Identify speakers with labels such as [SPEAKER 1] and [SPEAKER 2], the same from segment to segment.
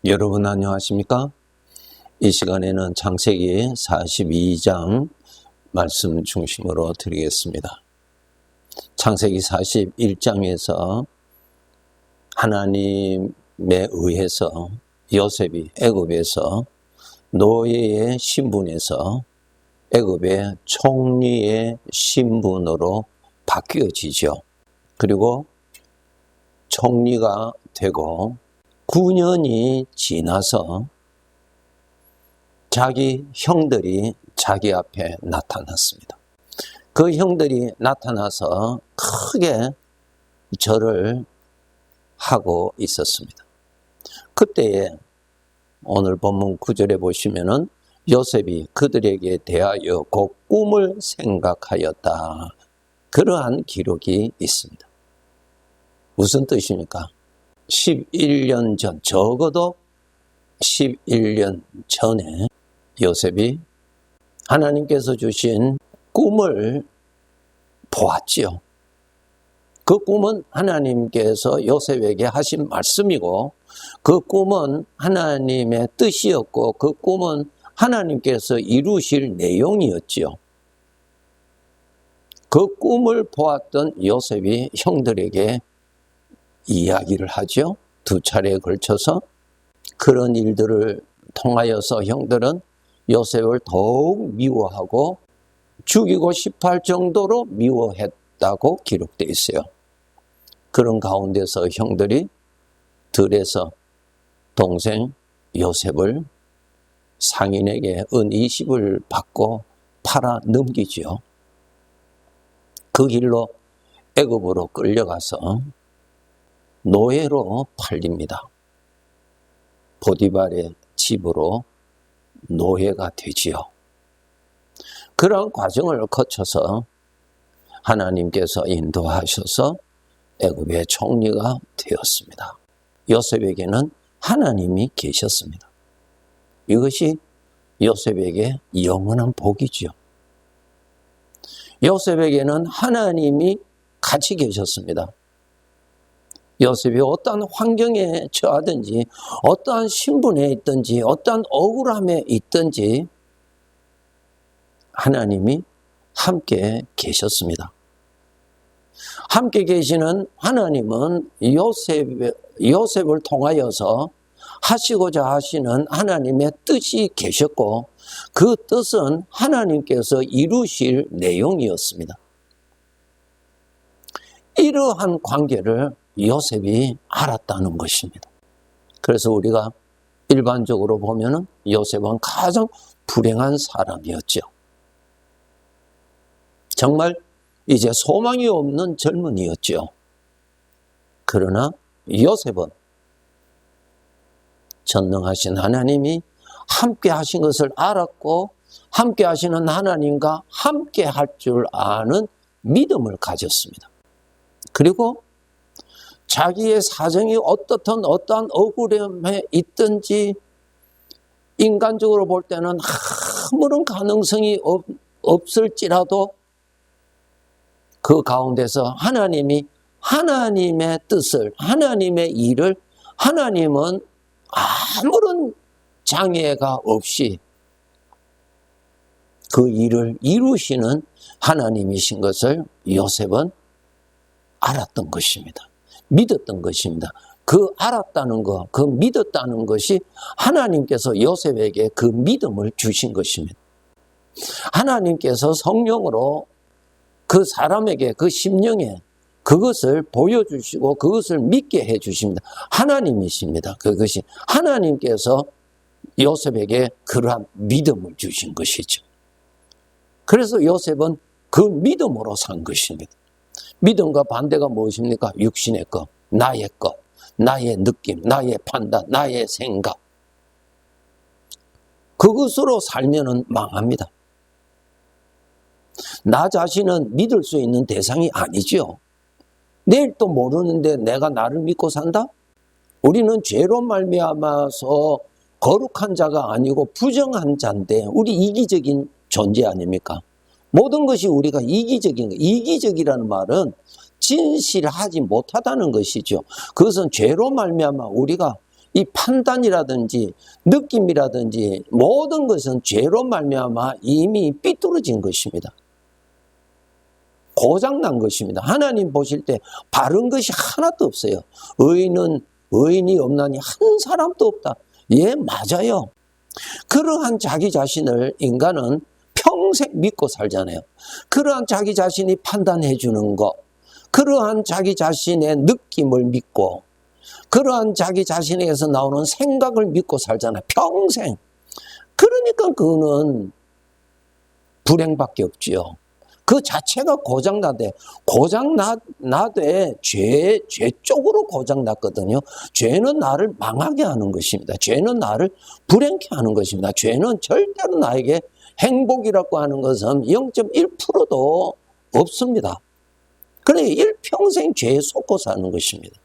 [SPEAKER 1] 여러분 안녕하십니까? 이 시간에는 창세기 42장 말씀 중심으로 드리겠습니다. 창세기 41장에서 하나님에 의해서 요셉이 애굽에서 노예의 신분에서 애굽의 총리의 신분으로 바뀌어지죠. 그리고 총리가 되고 9년이 지나서 자기 형들이 자기 앞에 나타났습니다. 그 형들이 나타나서 크게 절을 하고 있었습니다. 그때에 오늘 본문 9절에 보시면은 요셉이 그들에게 대하여 그 꿈을 생각하였다. 그러한 기록이 있습니다. 무슨 뜻입니까? 11년 전, 적어도 11년 전에 요셉이 하나님께서 주신 꿈을 보았지요. 그 꿈은 하나님께서 요셉에게 하신 말씀이고 그 꿈은 하나님의 뜻이었고 그 꿈은 하나님께서 이루실 내용이었지요. 그 꿈을 보았던 요셉이 형들에게 이야기를 하죠. 두 차례에 걸쳐서 그런 일들을 통하여서 형들은 요셉을 더욱 미워하고 죽이고 싶어 할 정도로 미워했다고 되어 있어요. 그런 가운데서 형들이 들에서 동생 요셉을 상인에게 은 20을 받고 팔아 넘기죠. 그 길로 애굽으로 끌려가서 노예로 팔립니다. 보디발의 집으로 노예가 되지요. 그런 과정을 거쳐서 하나님께서 인도하셔서 애굽의 총리가 되었습니다. 요셉에게는 하나님이 계셨습니다. 이것이 요셉에게 영원한 복이지요. 요셉에게는 하나님이 같이 계셨습니다. 요셉이 어떠한 환경에 처하든지 어떠한 신분에 있든지 어떠한 억울함에 있든지 하나님이 함께 계셨습니다. 함께 계시는 하나님은 요셉을 통하여서 하시고자 하시는 하나님의 뜻이 계셨고 그 뜻은 하나님께서 이루실 내용이었습니다. 이러한 관계를 요셉이 알았다는 것입니다. 그래서 우리가 일반적으로 보면은 요셉은 가장 불행한 사람이었죠. 정말 이제 소망이 없는 젊은이였죠. 그러나 요셉은 전능하신 하나님이 함께 하신 것을 알았고 함께 하시는 하나님과 함께 할 줄 아는 믿음을 가졌습니다. 그리고 자기의 사정이 어떠한 억울함에 있든지 인간적으로 볼 때는 아무런 가능성이 없을지라도 그 가운데서 하나님이 하나님의 뜻을, 하나님의 일을 하나님은 아무런 장애가 없이 그 일을 이루시는 하나님이신 것을 요셉은 알았던 것입니다. 믿었던 것입니다. 그 알았다는 것, 그 믿었다는 것이 하나님께서 요셉에게 그 믿음을 주신 것입니다. 하나님께서 성령으로 그 사람에게 그 심령에 그것을 보여주시고 그것을 믿게 해주십니다. 하나님이십니다. 그것이 하나님께서 요셉에게 그러한 믿음을 주신 것이죠. 그래서 요셉은 그 믿음으로 산 것입니다. 믿음과 반대가 무엇입니까? 육신의 것, 나의 것, 나의 느낌, 나의 판단, 나의 생각. 그것으로 살면은 망합니다. 나 자신은 믿을 수 있는 대상이 아니죠. 내일 또 모르는데 내가 나를 믿고 산다? 우리는 죄로 말미암아서 거룩한 자가 아니고 부정한 자인데 우리 이기적인 존재 아닙니까? 모든 것이 우리가 이기적인 거. 이기적이라는 말은 진실하지 못하다는 것이죠. 그것은 죄로 말미암아 우리가 이 판단이라든지 느낌이라든지 모든 것은 죄로 말미암아 이미 삐뚤어진 것입니다. 고장난 것입니다. 하나님 보실 때 바른 것이 하나도 없어요. 의인이 없나니 한 사람도 없다. 예, 맞아요. 그러한 자기 자신을 인간은 평생 믿고 살잖아요. 그러한 자기 자신이 판단해 주는 것, 그러한 자기 자신의 느낌을 믿고, 그러한 자기 자신에게서 나오는 생각을 믿고 살잖아요. 평생. 그러니까 그거는 불행밖에 없지요. 그 자체가 고장나되 죄 쪽으로 고장났거든요. 죄는 나를 망하게 하는 것입니다. 죄는 나를 불행케 하는 것입니다. 죄는 절대로 나에게 행복이라고 하는 것은 0.1%도 없습니다. 그러니까 일평생 죄에 속고 사는 것입니다.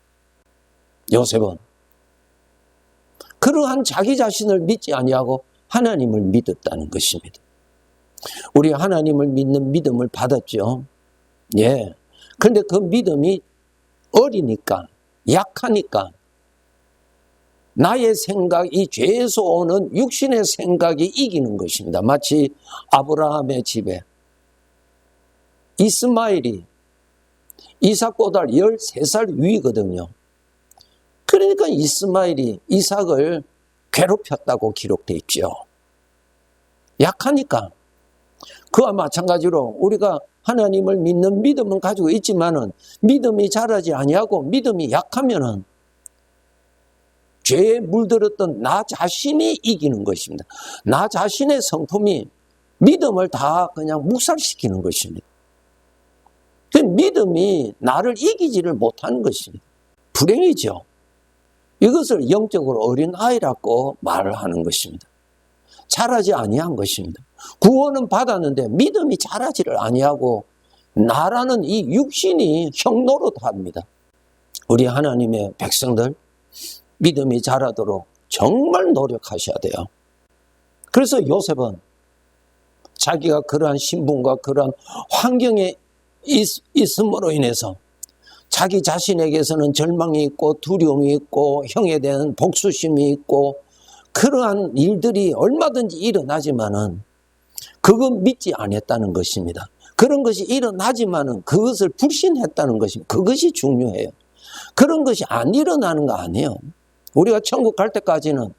[SPEAKER 1] 요셉은 그러한 자기 자신을 믿지 아니하고 하나님을 믿었다는 것입니다. 우리 하나님을 믿는 믿음을 받았죠. 예. 그런데 그 믿음이 어리니까, 약하니까, 나의 생각이 죄에서 오는 육신의 생각이 이기는 것입니다. 마치 아브라함의 집에 이스마엘이 이삭보다 13살 위거든요. 그러니까 이스마엘이 이삭을 괴롭혔다고 기록되어 있죠. 약하니까. 그와 마찬가지로 우리가 하나님을 믿는 믿음은 가지고 있지만은 믿음이 자라지 아니하고 믿음이 약하면은 죄에 물들었던 나 자신이 이기는 것입니다. 나 자신의 성품이 믿음을 다 그냥 묵살시키는 것입니다. 그 믿음이 나를 이기지를 못하는 것입니다. 불행이죠. 이것을 영적으로 어린 아이라고 말을 하는 것입니다. 자라지 아니한 것입니다. 구원은 받았는데 믿음이 자라지를 아니하고 나라는 이 육신이 형노릇합니다. 우리 하나님의 백성들 믿음이 자라도록 정말 노력하셔야 돼요. 그래서 요셉은 자기가 그러한 신분과 그러한 환경에 있음으로 인해서 자기 자신에게서는 절망이 있고 두려움이 있고 형에 대한 복수심이 있고 그러한 일들이 얼마든지 일어나지만은 그건 믿지 않았다는 것입니다. 그런 것이 일어나지만은 그것을 불신했다는 것입니다. 그것이 중요해요. 그런 것이 안 일어나는 거 아니에요. 우리가 천국 갈 때까지는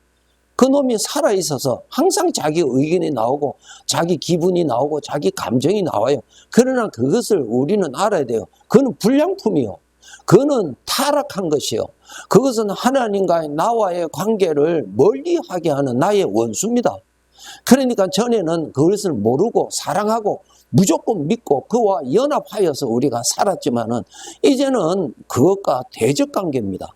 [SPEAKER 1] 그 놈이 살아있어서 항상 자기 의견이 나오고 자기 기분이 나오고 자기 감정이 나와요. 그러나 그것을 우리는 알아야 돼요. 그건 불량품이요. 그거는 타락한 것이요. 그것은 하나님과의 나와의 관계를 멀리하게 하는 나의 원수입니다. 그러니까 전에는 그것을 모르고 사랑하고 무조건 믿고 그와 연합하여서 우리가 살았지만은 이제는 그것과 대적관계입니다.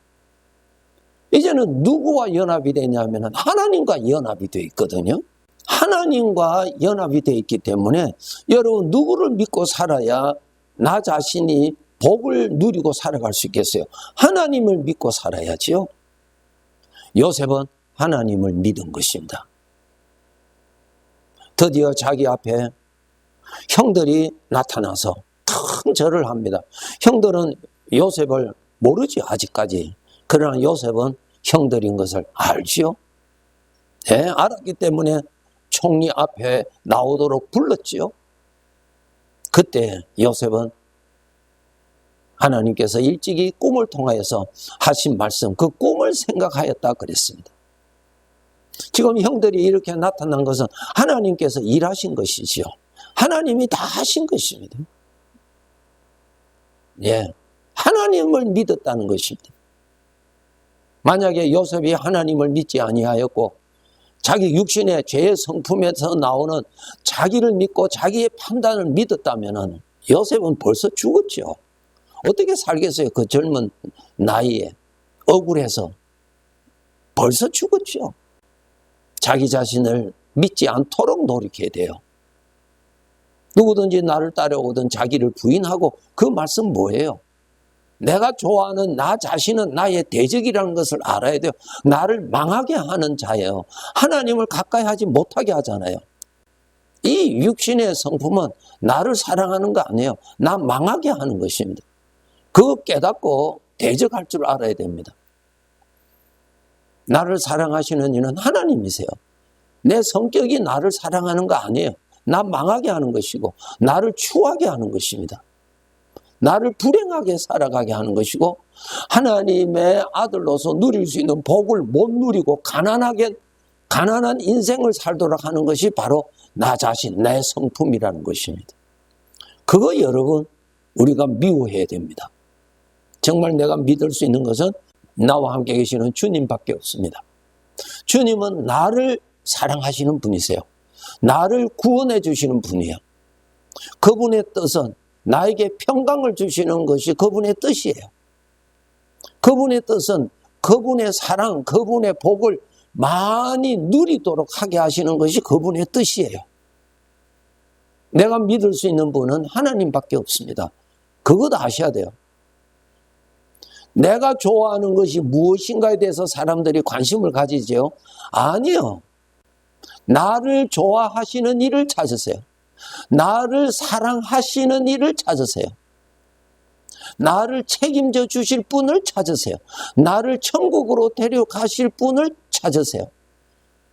[SPEAKER 1] 이제는 누구와 연합이 되냐면 하나님과 연합이 되어 있거든요. 하나님과 연합이 되어 있기 때문에 여러분 누구를 믿고 살아야 나 자신이 복을 누리고 살아갈 수 있겠어요? 하나님을 믿고 살아야지요. 요셉은 하나님을 믿은 것입니다. 드디어 자기 앞에 형들이 나타나서 큰 절을 합니다. 형들은 요셉을 모르지 아직까지. 그러나 요셉은 형들인 것을 알지요. 네, 알았기 때문에 총리 앞에 나오도록 불렀지요. 그때 요셉은 하나님께서 일찍이 꿈을 통하여서 하신 말씀, 그 꿈을 생각하였다 그랬습니다. 지금 형들이 이렇게 나타난 것은 하나님께서 일하신 것이지요. 하나님이 다 하신 것입니다. 예, 하나님을 믿었다는 것입니다. 만약에 요셉이 하나님을 믿지 아니하였고 자기 육신의 죄의 성품에서 나오는 자기를 믿고 자기의 판단을 믿었다면 요셉은 벌써 죽었죠. 어떻게 살겠어요? 그 젊은 나이에 억울해서 벌써 죽었죠. 자기 자신을 믿지 않도록 노력해야 돼요. 누구든지 나를 따라오든 자기를 부인하고 그 말씀 뭐예요? 내가 좋아하는 나 자신은 나의 대적이라는 것을 알아야 돼요. 나를 망하게 하는 자예요. 하나님을 가까이 하지 못하게 하잖아요. 이 육신의 성품은 나를 사랑하는 거 아니에요. 나 망하게 하는 것입니다. 그거 깨닫고 대적할 줄 알아야 됩니다. 나를 사랑하시는 이는 하나님이세요. 내 성격이 나를 사랑하는 거 아니에요. 나 망하게 하는 것이고 나를 추하게 하는 것입니다. 나를 불행하게 살아가게 하는 것이고 하나님의 아들로서 누릴 수 있는 복을 못 누리고 가난한 인생을 살도록 하는 것이 바로 나 자신, 내 성품이라는 것입니다. 그거 여러분 우리가 미워해야 됩니다. 정말 내가 믿을 수 있는 것은 나와 함께 계시는 주님밖에 없습니다. 주님은 나를 사랑하시는 분이세요. 나를 구원해 주시는 분이에요. 그분의 뜻은 나에게 평강을 주시는 것이 그분의 뜻이에요. 그분의 뜻은 그분의 사랑, 그분의 복을 많이 누리도록 하게 하시는 것이 그분의 뜻이에요. 내가 믿을 수 있는 분은 하나님밖에 없습니다. 그것도 아셔야 돼요. 내가 좋아하는 것이 무엇인가에 대해서 사람들이 관심을 가지죠? 아니요. 나를 좋아하시는 일을 찾으세요. 나를 사랑하시는 일을 찾으세요. 나를 책임져 주실 분을 찾으세요. 나를 천국으로 데려가실 분을 찾으세요.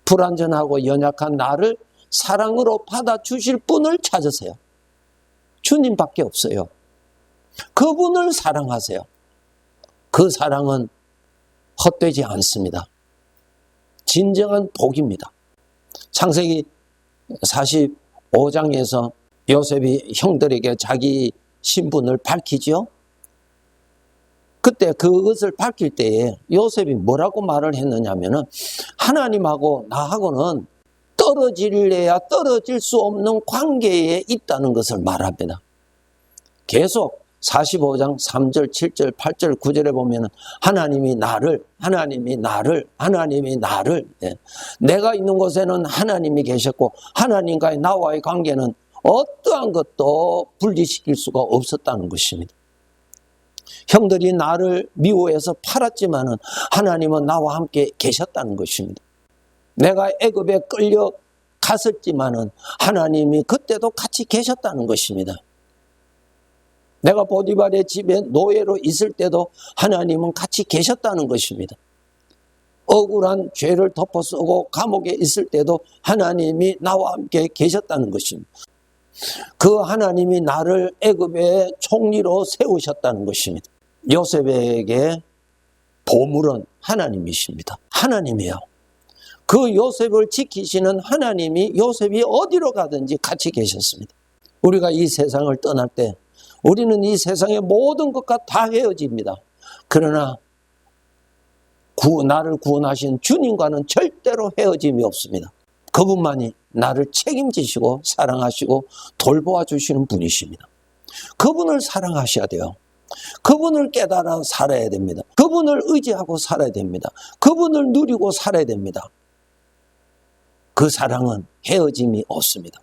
[SPEAKER 1] 불완전하고 연약한 나를 사랑으로 받아주실 분을 찾으세요. 주님밖에 없어요. 그분을 사랑하세요. 그 사랑은 헛되지 않습니다. 진정한 복입니다. 창세기 45장에서 요셉이 형들에게 자기 신분을 밝히죠. 그때 그것을 밝힐 때에 요셉이 뭐라고 말을 했느냐면은 하나님하고 나하고는 떨어질래야 떨어질 수 없는 관계에 있다는 것을 말합니다. 계속 45장 3절, 7절, 8절, 9절에 보면은 하나님이 나를 내가 있는 곳에는 하나님이 계셨고 하나님과의 나와의 관계는 어떠한 것도 분리시킬 수가 없었다는 것입니다. 형들이 나를 미워해서 팔았지만은 하나님은 나와 함께 계셨다는 것입니다. 내가 애굽에 끌려갔었지만은 하나님이 그때도 같이 계셨다는 것입니다. 내가 보디발의 집에 노예로 있을 때도 하나님은 같이 계셨다는 것입니다. 억울한 죄를 덮어쓰고 감옥에 있을 때도 하나님이 나와 함께 계셨다는 것입니다. 그 하나님이 나를 애굽의 총리로 세우셨다는 것입니다. 요셉에게 보물은 하나님이십니다. 하나님이에요. 그 요셉을 지키시는 하나님이 요셉이 어디로 가든지 같이 계셨습니다. 우리가 이 세상을 떠날 때 우리는 이 세상의 모든 것과 다 헤어집니다. 그러나 나를 구원하신 주님과는 절대로 헤어짐이 없습니다. 그분만이 나를 책임지시고 사랑하시고 돌보아 주시는 분이십니다. 그분을 사랑하셔야 돼요. 그분을 깨달아 살아야 됩니다. 그분을 의지하고 살아야 됩니다. 그분을 누리고 살아야 됩니다. 그 사랑은 헤어짐이 없습니다.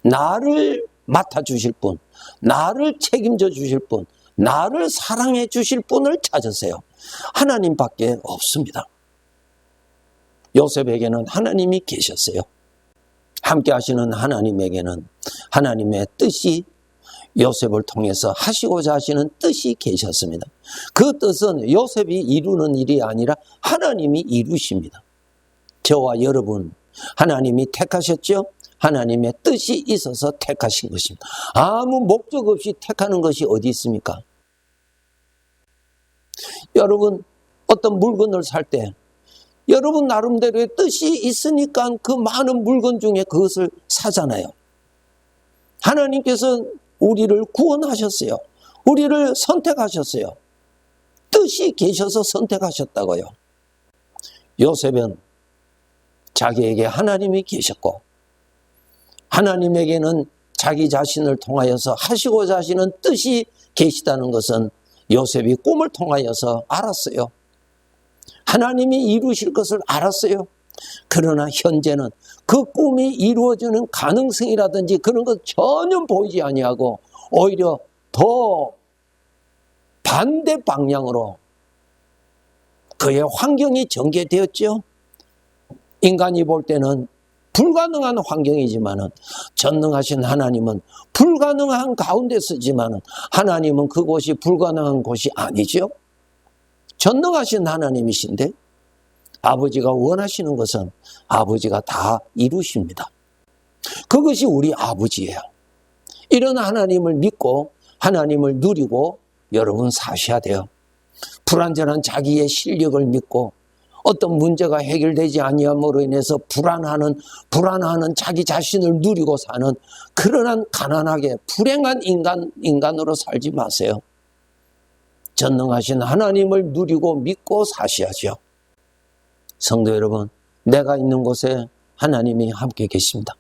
[SPEAKER 1] 나를 맡아주실 분, 나를 책임져 주실 분, 나를 사랑해 주실 분을 찾으세요. 하나님밖에 없습니다. 요셉에게는 하나님이 계셨어요. 함께 하시는 하나님에게는 하나님의 뜻이 요셉을 통해서 하시고자 하시는 뜻이 계셨습니다. 그 뜻은 요셉이 이루는 일이 아니라 하나님이 이루십니다. 저와 여러분, 하나님이 택하셨죠? 하나님의 뜻이 있어서 택하신 것입니다. 아무 목적 없이 택하는 것이 어디 있습니까? 여러분, 어떤 물건을 살 때 여러분 나름대로의 뜻이 있으니까 그 많은 물건 중에 그것을 사잖아요. 하나님께서 우리를 구원하셨어요. 우리를 선택하셨어요. 뜻이 계셔서 선택하셨다고요. 요셉은 자기에게 하나님이 계셨고 하나님에게는 자기 자신을 통하여서 하시고자 하시는 뜻이 계시다는 것은 요셉이 꿈을 통하여서 알았어요. 하나님이 이루실 것을 알았어요. 그러나 현재는 그 꿈이 이루어지는 가능성이라든지 그런 것 전혀 보이지 아니하고 오히려 더 반대 방향으로 그의 환경이 전개되었죠. 인간이 볼 때는 불가능한 환경이지만은 전능하신 하나님은 불가능한 가운데 쓰지만은 하나님은 그곳이 불가능한 곳이 아니죠. 전능하신 하나님이신데 아버지가 원하시는 것은 아버지가 다 이루십니다. 그것이 우리 아버지예요. 이런 하나님을 믿고 하나님을 누리고 여러분 사셔야 돼요. 불완전한 자기의 실력을 믿고 어떤 문제가 해결되지 아니함으로 인해서 불안하는 자기 자신을 누리고 사는 그러한 가난하게 불행한 인간으로 살지 마세요. 전능하신 하나님을 누리고 믿고 사셔야죠. 성도 여러분, 내가 있는 곳에 하나님이 함께 계십니다.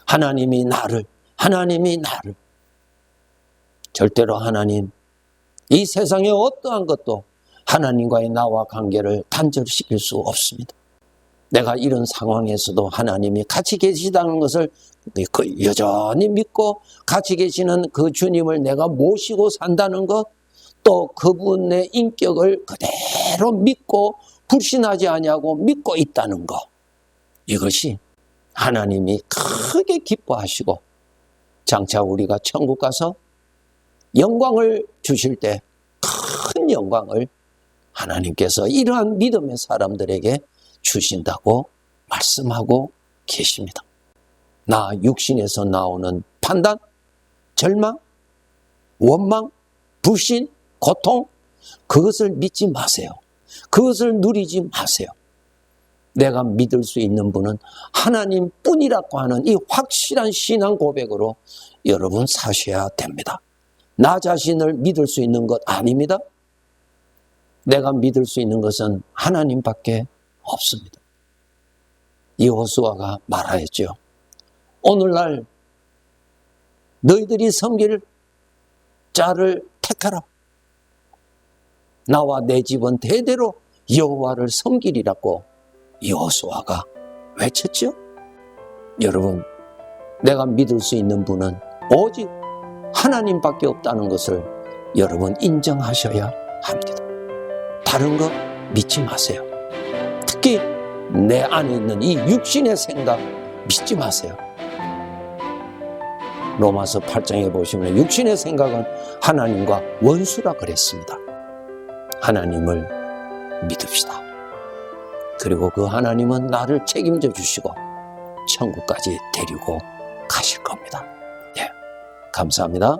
[SPEAKER 1] 하나님이 나를 절대로 하나님, 이 세상의 어떠한 것도 하나님과의 나와 관계를 단절시킬 수 없습니다. 내가 이런 상황에서도 하나님이 같이 계시다는 것을 여전히 믿고 같이 계시는 그 주님을 내가 모시고 산다는 것, 또 그분의 인격을 그대로 믿고 불신하지 아니하고 믿고 있다는 것, 이것이 하나님이 크게 기뻐하시고 장차 우리가 천국 가서 영광을 주실 때 큰 영광을 하나님께서 이러한 믿음의 사람들에게 주신다고 말씀하고 계십니다. 나 육신에서 나오는 판단, 절망, 원망, 불신, 고통, 그것을 믿지 마세요. 그것을 누리지 마세요. 내가 믿을 수 있는 분은 하나님뿐이라고 하는 이 확실한 신앙 고백으로 여러분 사셔야 됩니다. 나 자신을 믿을 수 있는 것 아닙니다. 내가 믿을 수 있는 것은 하나님밖에 없습니다. 여호수아가 말하였죠. 오늘날 너희들이 섬길 자를 택하라. 나와 내 집은 대대로 여호와를 섬기리라고 여호수아가 외쳤죠. 여러분, 내가 믿을 수 있는 분은 오직 하나님밖에 없다는 것을 여러분 인정하셔야 합니다. 다른 거 믿지 마세요. 특히 내 안에 있는 이 육신의 생각 믿지 마세요. 로마서 8장에 보시면 육신의 생각은 하나님과 원수라 그랬습니다. 하나님을 믿읍시다. 그리고 그 하나님은 나를 책임져 주시고 천국까지 데리고 가실 겁니다. 예, 감사합니다.